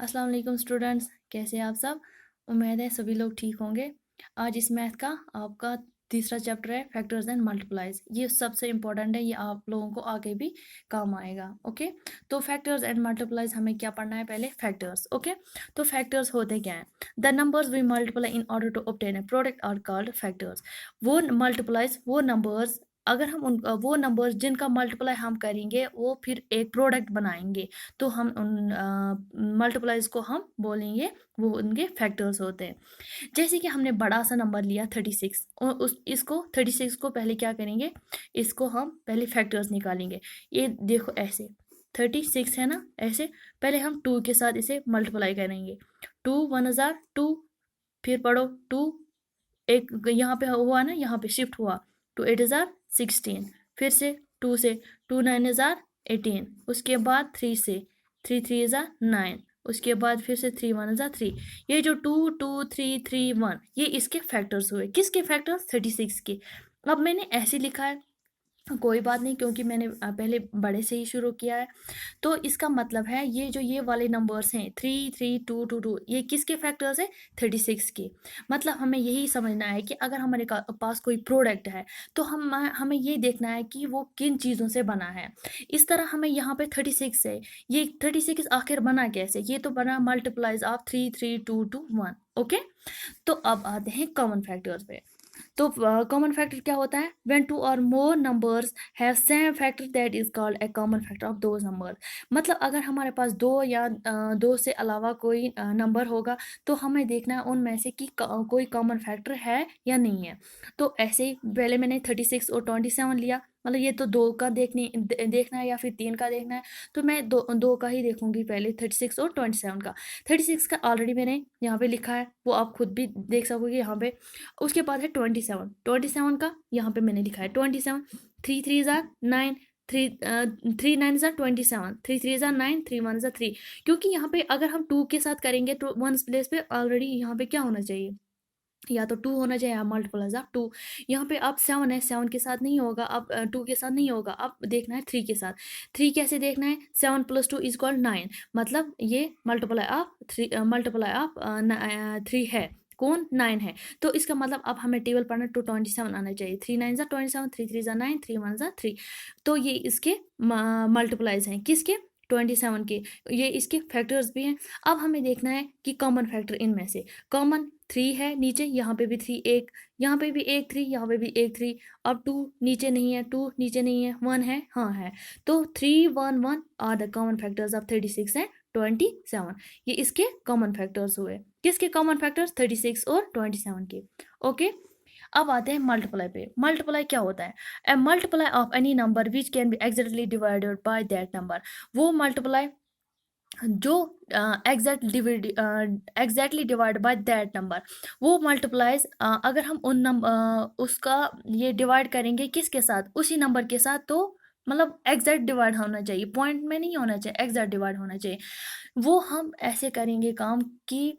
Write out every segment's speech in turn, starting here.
अस्सलाम वालेकुम स्टूडेंट्स, कैसे हैं आप सब। उम्मीद है सभी लोग ठीक होंगे। आज इस मैथ का आपका तीसरा चैप्टर है फैक्टर्स एंड मल्टीप्लाइज। ये सबसे इम्पोर्टेंट है, ये आप लोगों को आगे भी काम आएगा। ओके, तो फैक्टर्स एंड मल्टीप्लाइज हमें क्या पढ़ना है, पहले फैक्टर्स। ओके, तो फैक्टर्स होते क्या हैं? The numbers we multiply in order to obtain a product are called factors. वो मल्टीप्लाइज वो नंबर्स, अगर हम उन वो नंबर्स जिनका मल्टीप्लाई हम करेंगे वो फिर एक प्रोडक्ट बनाएंगे, तो हम उन मल्टीप्लाइज को हम बोलेंगे, वो उनके फैक्टर्स होते हैं। जैसे कि हमने बड़ा सा नंबर लिया 36, और उस इसको 36 को पहले क्या करेंगे, इसको हम पहले फैक्टर्स निकालेंगे। ये देखो ऐसे 36 है ना, ऐसे पहले हम 2 के साथ इसे मल्टीप्लाई करेंगे। 2 1 जार 2, फिर पढ़ो 2, एक यहाँ पे हुआ ना, यहाँ पे शिफ्ट हुआ। 2 8 जार 16, फिर से 2 से 2 9 जार 18, उसके बाद 3 से 3 3 जार 9, उसके बाद फिर से 3 1 जार 3। ये जो 2 2 3 3 1, ये इसके फैक्टर्स हुए। किसके फैक्टर्स? 36 के। अब मैंने ऐसे लिखा है, कोई बात नहीं, क्योंकि मैंने पहले बड़े से ही शुरू किया है। तो इसका मतलब है ये जो ये वाले नंबर्स हैं 3 3 2 2 2, ये किसके फैक्टर्स है? 36 के। मतलब हमें यही समझना है कि अगर हमारे पास कोई प्रोडक्ट है, तो हमें ये देखना है कि वो किन चीज़ों से बना है। इस तरह हमें यहाँ पे 36 है, ये 36 आखिर बना कैसे? ये तो बना मल्टीप्लाइज ऑफ 3 3 2 2 1। ओके, तो अब आते हैं कॉमन फैक्टर्स पे। तो कॉमन फैक्टर क्या होता है? व्हेन टू और more numbers have same factor that is called a common factor of those numbers. मतलब अगर हमारे पास दो या दो से अलावा कोई नंबर होगा, तो हमें देखना है उनमें से कि कोई कॉमन फैक्टर है या नहीं है। तो ऐसे ही पहले मैंने 36 और 27 लिया, मतलब ये तो दो का देखना है या फिर तीन का देखना है, तो मैं दो दो का ही देखूंगी पहले, 36 और 27 का। 36 का ऑलरेडी मैंने यहाँ पे लिखा है, वो आप खुद भी देख सकोगे यहाँ पे। उसके बाद है 27, 27 का यहाँ पे मैंने लिखा है 27। 3 3 जार 9, 3 9 जार 27, 3 3 जार 9, 3 1 जार 3। क्योंकि यहाँ पे अगर हम 2 के साथ करेंगे तो वन प्लेस पे ऑलरेडी यहाँ पे क्या होना चाहिए, या तो 2 होना चाहिए, या मल्टीप्लाइज ऑफ 2। यहाँ पे अब 7 है, 7 के साथ नहीं होगा, अब 2 के साथ नहीं होगा, अब देखना है 3 के साथ। 3 कैसे देखना है? 7 + 2 इज इक्वल 9, मतलब ये मल्टीप्लाई ऑफ 3 है। कौन? 9 है। तो इसका मतलब अब हमें टेबल पढ़ना 227 आना चाहिए। 3 9 ज़ा 27, 3 3 ज़ा 9, 3 1 ज़ा 3। तो ये इसके मल्टीप्लाइज हैं, किसके? 27 के। ये इसके फैक्टर्स भी हैं। अब हमें देखना है कि कॉमन फैक्टर इनमें से। कॉमन 3 है नीचे, यहाँ पे भी 3 एक, यहाँ पे भी एक 3, यहाँ पे भी एक 3। अब 2 नीचे नहीं है, 2 नीचे नहीं है, 1 है, हाँ है। तो 3 1 1 are the common factors of 36 and 27। ये इसके कॉमन फैक्टर्स हुए। किसके कॉमन फैक्टर्स? 36 और 27 के। ओके, अब आते हैं मल्टीप्लाई पे। मल्टीप्लाई क्या होता है? A multiply of any number which can be exactly divided by that number. वो मल्टीप्लाई जो exactly divide by that number, वो मल्टीप्लाइज अगर हम उन नंबर उसका ये डिवाइड करेंगे किसके साथ? उसी नंबर के साथ। तो मतलब एग्जैक्ट डिवाइड होना चाहिए, पॉइंट में नहीं होना चाहिए, एग्जैक्ट डिवाइड होना चाहिए। वो हम ऐसे करेंगे काम कि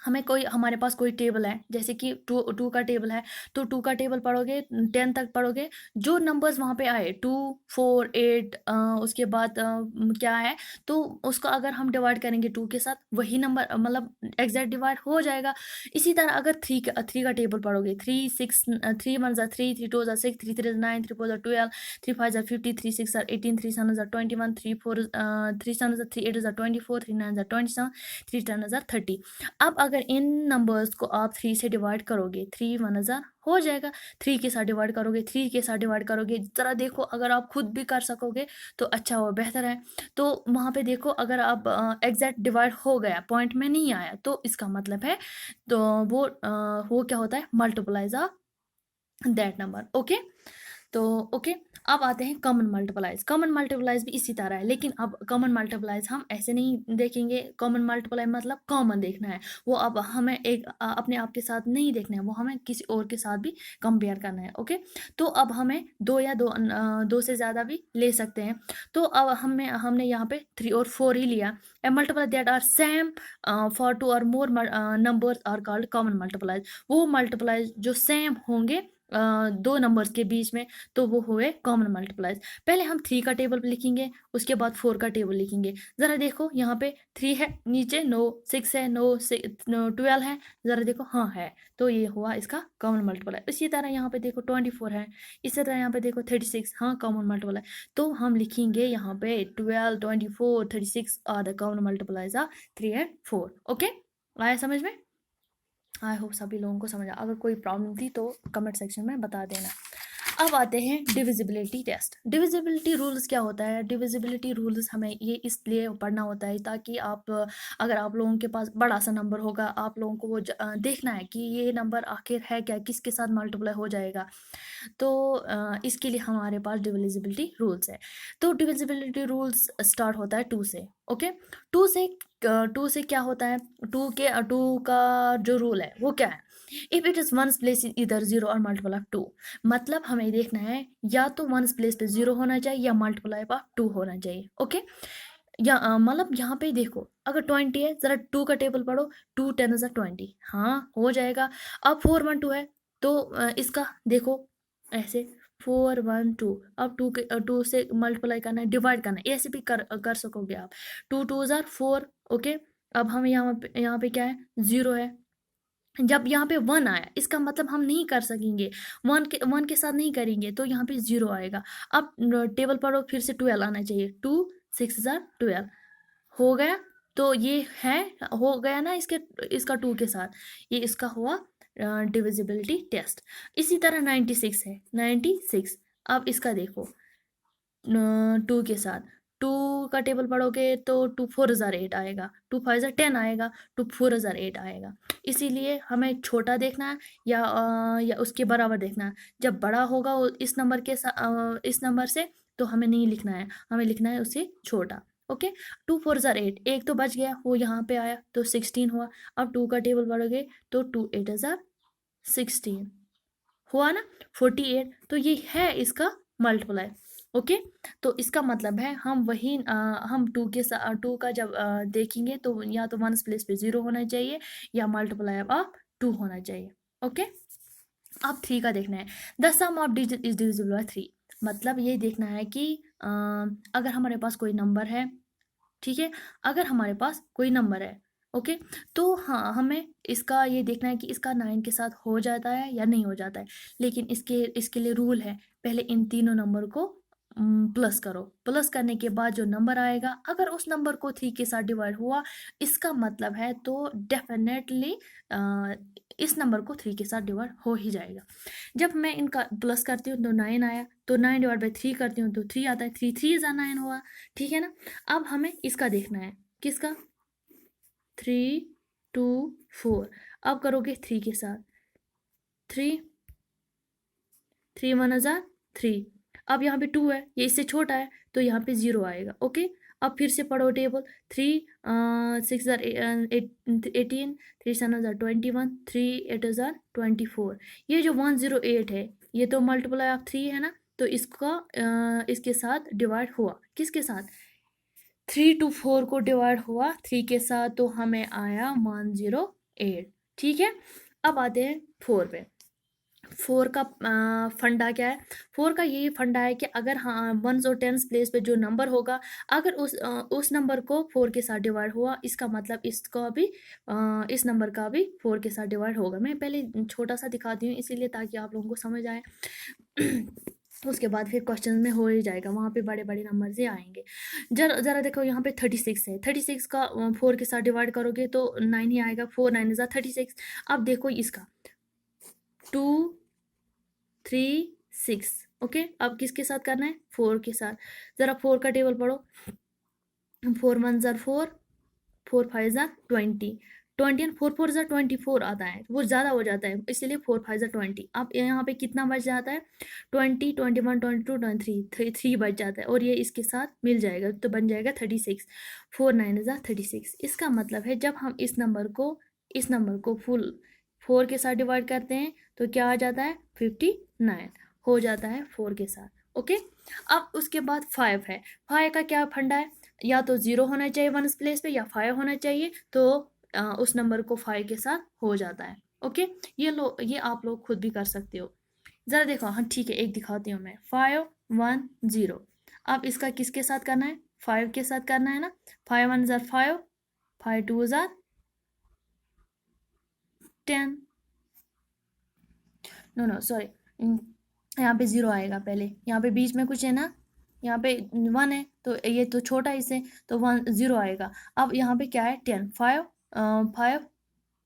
हमें कोई, हमारे पास कोई टेबल है, जैसे कि टू का टेबल है, तो 2 का टेबल पढ़ोगे, 10 तक पढ़ोगे, जो नंबर्स वहाँ पे आए 2 4 8, उसके बाद क्या है, तो उसको अगर हम डिवाइड करेंगे 2 के साथ, वही नंबर मतलब एग्जैक्ट डिवाइड हो जाएगा। इसी तरह अगर 3 का टेबल पढ़ोगे, 3 6 3 1 ज़ा 3, 3 2 ज़ा 6, 3 3 ज़ा 9, 3 4 ज़ा 12, 3 5 ज़ा 50, 3 6 ज़ा 18, 3 7 ज़ा 21, 3 4 3 7 ज़ा 3 8 ज़ा 24, 3 9 ज़ा 27, 3 10 ज़ा 30। अब अगर इन नंबर्स को आप 3 से डिवाइड करोगे, 3 1 ज़ा हो जाएगा। 3 के साथ डिवाइड करोगे, 3 के साथ डिवाइड करोगे, ज़रा देखो, अगर आप खुद भी कर सकोगे तो अच्छा हो, बेहतर है। तो वहाँ पे देखो, अगर आप एग्जैक्ट डिवाइड हो गया, पॉइंट में नहीं आया, तो इसका मतलब है, तो वो क्या होता है? Multiplies of that number. Okay, तो ओके, अब आते हैं कॉमन मल्टीप्लाइज। कॉमन मल्टीप्लाइज भी इसी तरह है, लेकिन अब कॉमन मल्टीप्लाइज हम ऐसे नहीं देखेंगे। कॉमन मल्टीप्लाई मतलब कॉमन देखना है, वो अब हमें एक अपने आप के साथ नहीं देखना है, वो हमें किसी और के साथ भी कंपेयर करना है। ओके, तो अब हमें दो या दो से ज़्यादा भी ले सकते हैं। तो अब हमने यहाँ पे 3 और 4 ही लिया। A multiply that are same for 2 और more numbers are called common multiplies. वो मल्टीप्लाइज जो सेम होंगे दो नंबर्स के बीच में, तो वो हुए कॉमन मल्टीप्लाइज। पहले हम 3 का टेबल लिखेंगे, उसके बाद 4 का टेबल लिखेंगे। ज़रा देखो यहाँ पे 3 है, नीचे नो 6 है, नो 12 है, ज़रा देखो हाँ है, तो ये हुआ इसका कॉमन मल्टीप्लाई। इसी तरह यहाँ पे देखो 24 है, इसी तरह यहाँ पे देखो 36, हाँ कॉमन मल्टीप्लाई। तो हम लिखेंगे यहाँ पे 12, 24, 36 are the common multiplies of 3 and 4। Okay, आया समझ में? आई होप सभी लोगों को समझ आ। अगर कोई प्रॉब्लम थी तो कमेंट सेक्शन में बता देना। अब आते हैं डिविजिबिलिटी टेस्ट। डिविजिबिलिटी रूल्स क्या होता है? डिविजिबिलिटी रूल्स हमें ये इसलिए पढ़ना होता है ताकि आप, अगर आप लोगों के पास बड़ा सा नंबर होगा, आप लोगों को वो देखना है कि ये नंबर आखिर है क्या, किसके साथ मल्टीप्लाई हो जाएगा, तो इसके लिए हमारे पास डिविजिबिलिटी रूल्स है। तो डिविजिबिलिटी रूल्स स्टार्ट होता है 2 से। ओके, 2 से क्या होता है? 2 का जो रूल है वो क्या है? If it is ones place in इधर 0 और मल्टीपल ऑफ 2, मतलब हमें देखना है या तो वंस प्लेस पे 0 होना चाहिए या मल्टीप्लाई ऑफ 2 होना चाहिए। ओके, या मतलब यहाँ पे देखो अगर 20 है, जरा 2 का टेबल पढ़ो, 2 10 is 20, हाँ हो जाएगा। अब 4 1 2 है, तो इसका देखो ऐसे 4 1 2, अब 2 से मल्टीप्लाई करना है, डिवाइड करना है, ऐसे भी कर सकोगे आप। 2 2 जार 4। ओके, अब हम यहाँ पे क्या है? 0 है। जब यहाँ पे 1 आया, इसका मतलब हम नहीं कर सकेंगे, 1 के साथ नहीं करेंगे, तो यहाँ पे 0 आएगा। अब टेबल पढ़ो, फिर से 12 आना चाहिए, 2 6 जार 12 हो गया। तो ये है, हो गया ना इसका 2 के साथ, ये इसका हुआ डिविजिबिलिटी टेस्ट। इसी तरह 96 है, 96। अब इसका देखो 2 के साथ, 2 का टेबल पढ़ोगे तो 2 4 जार 8 आएगा, 2 5 जार 10 आएगा, 2 4 जार 8 आएगा। इसीलिए हमें छोटा देखना है या उसके बराबर देखना है। जब बड़ा होगा इस नंबर से, तो हमें नहीं लिखना है, हमें लिखना है उससे छोटा। ओके, 2 4 जार 8, एक तो बच गया, वो यहाँ पे आया तो 16 हुआ। अब 2 का टेबल पढ़ोगे तो 2 8 जार 16 हुआ ना, 48। तो ये है इसका मल्टीप्लाई। ओके, तो इसका मतलब है हम वही हम 2 के साथ 2 का जब देखेंगे तो या तो वंस प्लेस पे 0 होना चाहिए या मल्टीप्लाई ऑफ 2 होना चाहिए। ओके, अब 3 का देखना है। The sum of digit is divisible by 3, मतलब ये देखना है कि अगर हमारे पास कोई नंबर है, ठीक है, अगर हमारे पास कोई नंबर है, ओके, तो हाँ हमें इसका ये देखना है कि इसका 9 के साथ हो जाता है या नहीं हो जाता है। लेकिन इसके लिए रूल है, पहले इन तीनों नंबर को प्लस करो, प्लस करने के बाद जो नंबर आएगा, अगर उस नंबर को 3 के साथ डिवाइड हुआ, इसका मतलब है तो डेफिनेटली इस नंबर को 3 के साथ डिवाइड हो ही जाएगा। जब मैं इनका प्लस करती हूँ तो 9 आया, तो 9 डिवाइड बाई 3 करती हूँ तो 3 आता है, 3 3 इज़ा 9 हुआ, ठीक है ना। अब हमें इसका देखना है, किसका? 3 2 4। अब करोगे 3 के साथ, 3 3 1 जार 3। अब यहाँ पे 2 है, ये इससे छोटा है, तो यहाँ पे 0 आएगा। ओके, अब फिर से पढ़ो टेबल, 3 6 जार 18, 3 7 जार 21, 3 8 जार 24। ये जो 108 है, ये तो मल्टीप्लाई ऑफ 3 है ना, तो इसके साथ डिवाइड हुआ, किसके साथ? 3 to 4 को डिवाइड हुआ 3 के साथ, तो हमें आया 108। ठीक है, अब आते हैं 4 पे। 4 का फंडा क्या है? 4 का यही फंडा है कि अगर हाँ वंस और टेंस प्लेस पे जो नंबर होगा, अगर उस नंबर को 4 के साथ डिवाइड हुआ, इसका मतलब इसका भी इस नंबर का भी 4 के साथ डिवाइड होगा। मैं पहले छोटा सा दिखाती हूँ इसीलिए, ताकि आप लोगों को समझ आए। उसके बाद फिर क्वेश्चन में हो ही जाएगा, वहाँ पे बड़े बड़े नंबर से आएंगे। जरा देखो यहाँ पे 36 है, 36 का 4 के साथ डिवाइड करोगे तो 9 ही आएगा, 4 9 ज़ा 36। अब देखो इसका 2 3 6। ओके, अब किसके साथ करना है? 4 के साथ। ज़रा 4 का टेबल पढ़ो, 4 1 ज़ा 4, 4 5 ज़ा 20, 20 एंड 4 4 ज़ा 24 आता है, वो ज़्यादा हो जाता है, इसलिए 4 5 ज़ा 20। अब यहाँ पे कितना बच जाता है? 20 21 22 23, 3 बच जाता है, और ये इसके साथ मिल जाएगा तो बन जाएगा 36। 4 9 ज़ा 36। इसका मतलब है जब हम इस नंबर को फुल 4 के साथ डिवाइड करते हैं तो क्या आ जाता है? 59 हो जाता है 4 के साथ। ओके, अब उसके बाद 5 है। 5 का क्या फंडा है? या तो 0 होना चाहिए वंस प्लेस पे, या 5 होना चाहिए, तो उस नंबर को 5 के साथ हो जाता है। ओके, ये आप लोग खुद भी कर सकते हो। ज़रा देखो, हाँ ठीक है, एक दिखाती हूँ मैं, 5 1 0। अब इसका किसके साथ करना है? 5 के साथ करना है ना। 5 1 ज़ार 5, 5 2 ज़ार 10। नो सॉरी, यहाँ पे 0 आएगा पहले, यहाँ पे बीच में कुछ है ना, यहाँ पे 1 है तो ये तो छोटा है इससे, तो 1 0 आएगा। अब यहाँ पे क्या है? 10, 5 5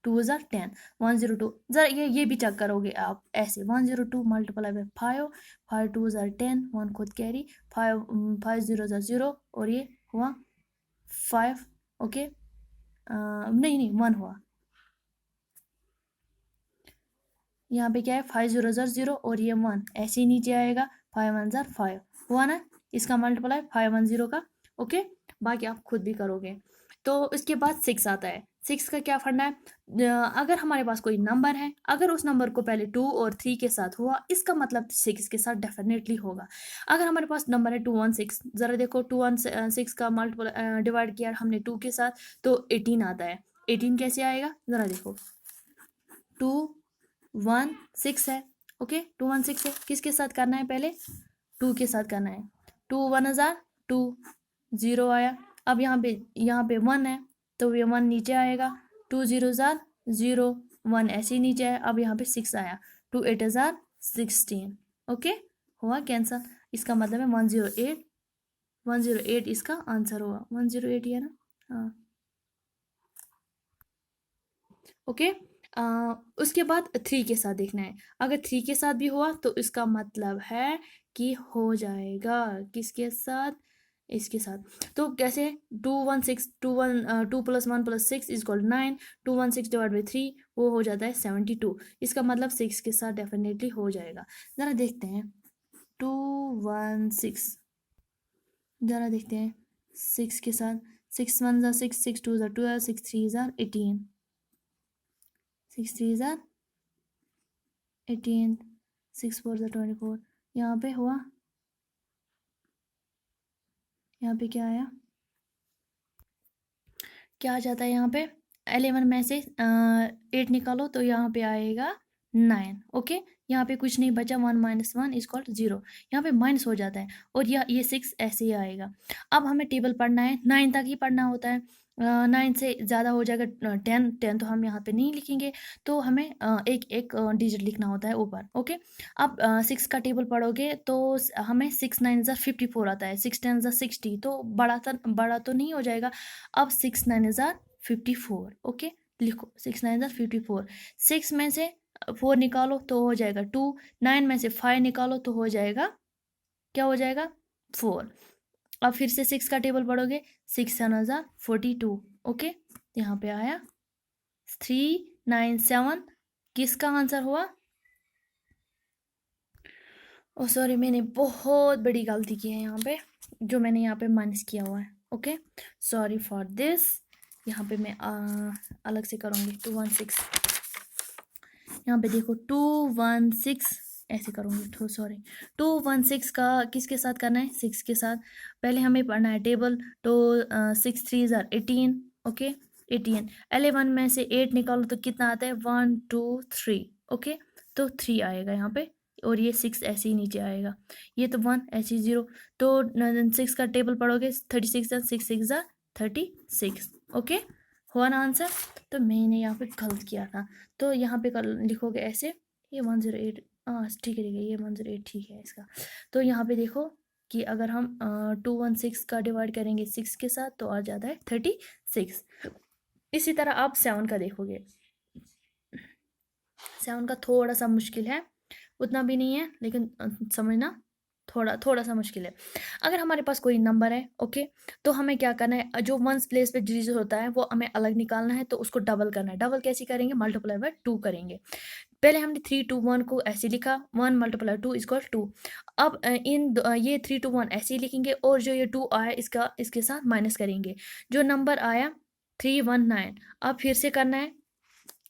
2 ज़ार 10, 102। ज़रा ये भी चेक करोगे आप ऐसे, 102 मल्टीप्लाई बाय 5, 5 2 ज़ार 10, 1 खुद कैरी, 5 5 0 ज़ार 0, और ये हुआ 5। ओके, नहीं 1 हुआ, यहाँ पे क्या है? 5 0 ज़ार 0 और ये 1 ऐसे ही नीचे आएगा, 5 1 ज़ार 5 हुआ ना, इसका मल्टीप्लाई 5 1 0 का। ओके, बाकी आप खुद भी करोगे। तो इसके बाद 6 आता है। 6 का क्या फंडा है? अगर हमारे पास कोई नंबर है, अगर उस नंबर को पहले 2 और 3 के साथ हुआ, इसका मतलब 6 के साथ डेफिनेटली होगा। अगर हमारे पास नंबर है 2 1 6, ज़रा देखो 2 1 6 का मल्टीप्लाई डिवाइड किया हमने 2 के साथ, तो 18 आता है। 18 कैसे आएगा? ज़रा देखो, 2 1 6 है। ओके, 2 1 6 है, किसके साथ करना है? पहले 2 के साथ करना है। 2 1 ज़ार 2, 0 आया। अब यहाँ पे 1 है तो ये 1 नीचे आएगा, 2 0 ज़ार 0, 1 ऐसे ही नीचे है। अब यहाँ पे 6 आया, 2 8 ज़ार 16। ओके, हुआ कैंसल, इसका मतलब है 108। 108 इसका आंसर होगा, 108 है ना। हाँ, ओके। उसके बाद 3 के साथ देखना है। अगर 3 के साथ भी हुआ तो इसका मतलब है कि हो जाएगा किसके साथ? इसके साथ। तो कैसे? 2 1 6, 2 1 2 + 1 + 6 = 9, 2 1 6 डिवाइड बाई 3 वो हो जाता है 72। इसका मतलब 6 के साथ डेफिनेटली हो जाएगा। ज़रा देखते हैं, 2 1 6, ज़रा देखते हैं 6 के साथ। 6 1 ज़ार 6, 6 2 ज़ार 12, 6 3 ज़ार 18, 6 3 ज़ार 18, 6 4 ज़ार 24। यहाँ पे हुआ, यहाँ पे क्या आया? क्या आ जाता है यहाँ पे? 11 में से 8 निकालो तो यहाँ पे आएगा 9। ओके, यहाँ पे कुछ नहीं बचा, 1 - 1 = 0, यहाँ पे माइनस हो जाता है, और ये 6 ऐसे ही आएगा। अब हमें टेबल पढ़ना है, 9 तक ही पढ़ना होता है। 9 से ज़्यादा हो जाएगा 10, 10 तो हम यहाँ पे नहीं लिखेंगे, तो हमें एक एक डिजिट लिखना होता है ऊपर। ओके, अब 6 का टेबल पढ़ोगे तो हमें 6 9 ज़ार 54 आता है, 6 10 ज़ार 60, तो बड़ा तो नहीं हो जाएगा। अब 6 9 ज़ार 54। ओके, लिखो 6 9 ज़ार 54। 6 में से 4 निकालो तो हो जाएगा 2, 9 में से 5 निकालो तो हो जाएगा, क्या हो जाएगा? 4। अब फिर से 6 का टेबल पढ़ोगे, 6 7 ज़ार 42। ओके, यहाँ पे आया 397। किसका आंसर हुआ? ओ सॉरी, मैंने बहुत बड़ी गलती की है यहाँ पे, जो मैंने यहाँ पे माइनस किया हुआ है। Okay, sorry for this. यहाँ पे मैं अलग से करूँगी। 216, यहाँ पे देखो 216 ऐसे करूँगी, तो सॉरी 216 का किसके साथ करना है? 6 के साथ। पहले हमें पढ़ना है टेबल, तो 6 3 ज़ार 18। ओके, 18। 11 में से 8 निकालो तो कितना आता है? 1 2 3। ओके, तो 3 आएगा यहाँ पे, और ये 6 ऐसे ही नीचे आएगा, ये तो 1 ऐसे ही 0। तो 6 का टेबल पढ़ोगे, 36 6 6 ज़ार 36। ओके, हुआ ना आंसर? तो मैंने यहाँ पे गलत किया था, तो यहाँ पे लिखोगे ऐसे, ये 108। हाँ ठीक है ठीक है, ये 108 ठीक है इसका। तो यहाँ पे देखो कि अगर हम 216 का डिवाइड करेंगे 6 के साथ तो आ जाता है 36। इसी तरह आप 7 का देखोगे। 7 का थोड़ा सा मुश्किल है, उतना भी नहीं है, लेकिन समझना थोड़ा सा मुश्किल है। अगर हमारे पास कोई नंबर है, ओके, तो हमें क्या करना है? जो वंस प्लेस पे डिजिट होता है वो हमें अलग निकालना है, तो उसको डबल करना है। डबल कैसे करेंगे? मल्टीप्लाई बाय 2 करेंगे। पहले हमने 3 2 1 को ऐसे लिखा, 1 × 2 = 2। अब ये 3 2 1 ऐसे ही लिखेंगे, और जो ये 2 आया इसके साथ माइनस करेंगे। जो नंबर आया 319, अब फिर से करना है,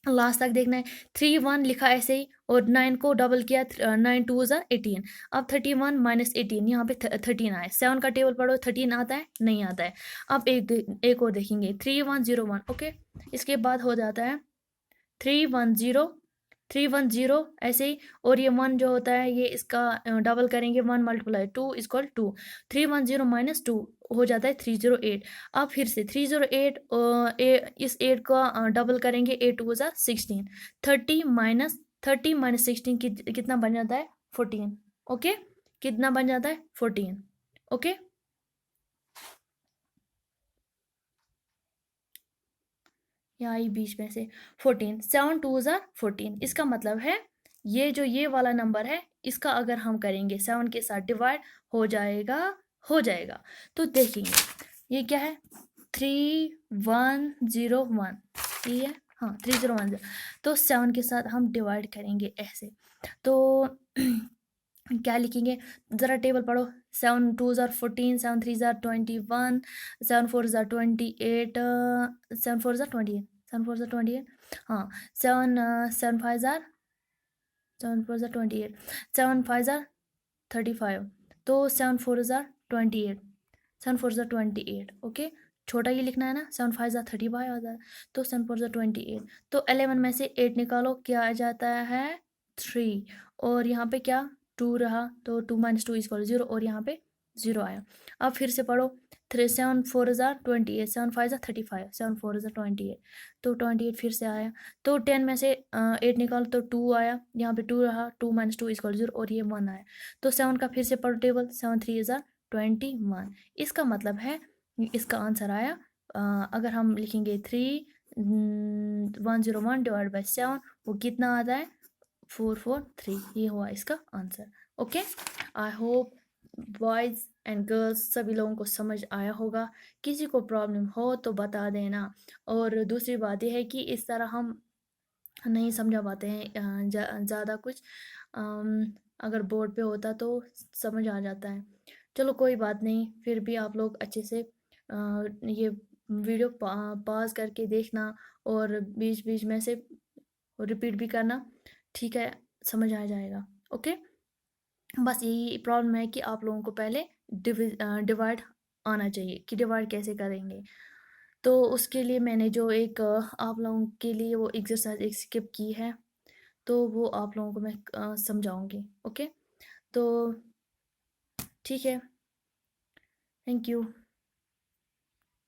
लास्ट तक देखना है। 3 1 लिखा ऐसे ही, और 9 को डबल किया, 9 2 ज़ार 18। अब 31 - 18, यहाँ पे 13 आया। 7 का टेबल पढ़ो, 13 आता है? नहीं आता है। अब एक और देखेंगे, 3 1 0 1। ओके, इसके बाद हो जाता है 3 1 0 310 ऐसे ही। और ये 1 जो होता है ये इसका डबल करेंगे, 1 मल्टीप्लाई 2 इक्वल 2। 310 माइनस 2 हो जाता है 308। अब फिर से 308 इस 8 का डबल करेंगे, 8 टू ज़ा 16। 30 माइनस 16 कितना बन जाता है 14। ओके, कितना बन जाता है 14। ओके, यहाँ आई बीच में से 14। 7 टू ज़ा 14, इसका मतलब है ये वाला नंबर है, इसका अगर हम करेंगे 7 के साथ डिवाइड हो जाएगा। तो देखेंगे ये क्या है, 3101, ये है, हाँ 3010। तो 7 के साथ हम डिवाइड करेंगे ऐसे। तो क्या लिखेंगे, ज़रा टेबल पढ़ो। 7 टू ज़ार 14, 7 थ्री ज़ार 21, 7 फोर ज़ार 28, 7 फोर ज़ार 28, 7 फोर ज़ार 28, हाँ 7 7 फाइव ज़ार 7 फोर ज़ार 28, 7 फाइव ज़ार 35। तो 7 फोर ज़ार 28, 7 फोर ज़ार 28। ओके, छोटा ये लिखना है ना, 7 फाइव ज़ार 35 आता है, तो 7 फोर ज़ार 28। तो 11 में से 8 निकालो, क्या आ जाता है 3। और यहाँ पे क्या 2 रहा, तो 2 माइनस 2 इक्वल 0, और यहाँ पे 0 आया। अब फिर से पढ़ो, 7 फोर ज़ार 28, 7 फाइव ज़ार 35, 7 फोर ज़ार 28, तो 28 फिर से आया। तो 10 में से 8 निकालो तो 2 आया, यहाँ पे 2 रहा, 2 माइनस 2 इक्वल 0, और ये 1 आया। तो 7 का फिर से पढ़ो टेबल, 7 थ्री ज़ार 21। इसका मतलब है इसका आंसर आया, अगर हम लिखेंगे 3101 डिवाइड बाई 7, वो कितना आता है 443। ये हुआ इसका answer. Okay, I hope boys and girls सभी लोगों को समझ आया होगा। किसी को प्रॉब्लम हो तो बता देना। और दूसरी बात यह है कि इस तरह हम नहीं समझा पाते हैं ज़्यादा कुछ। अगर बोर्ड पे होता तो समझ आ जाता है। चलो कोई बात नहीं, फिर भी आप लोग अच्छे से ये वीडियो पॉज करके देखना, और बीच बीच में से रिपीट भी करना, ठीक है, समझ आ जाएगा। ओके, बस यही प्रॉब्लम है कि आप लोगों को पहले डिवाइड आना चाहिए कि डिवाइड कैसे करेंगे। तो उसके लिए मैंने जो एक आप लोगों के लिए वो एग्जरसाइज एक स्किप की है, तो वो आप लोगों को मैं समझाऊंगी। ओके, तो ठीक है, थैंक यू।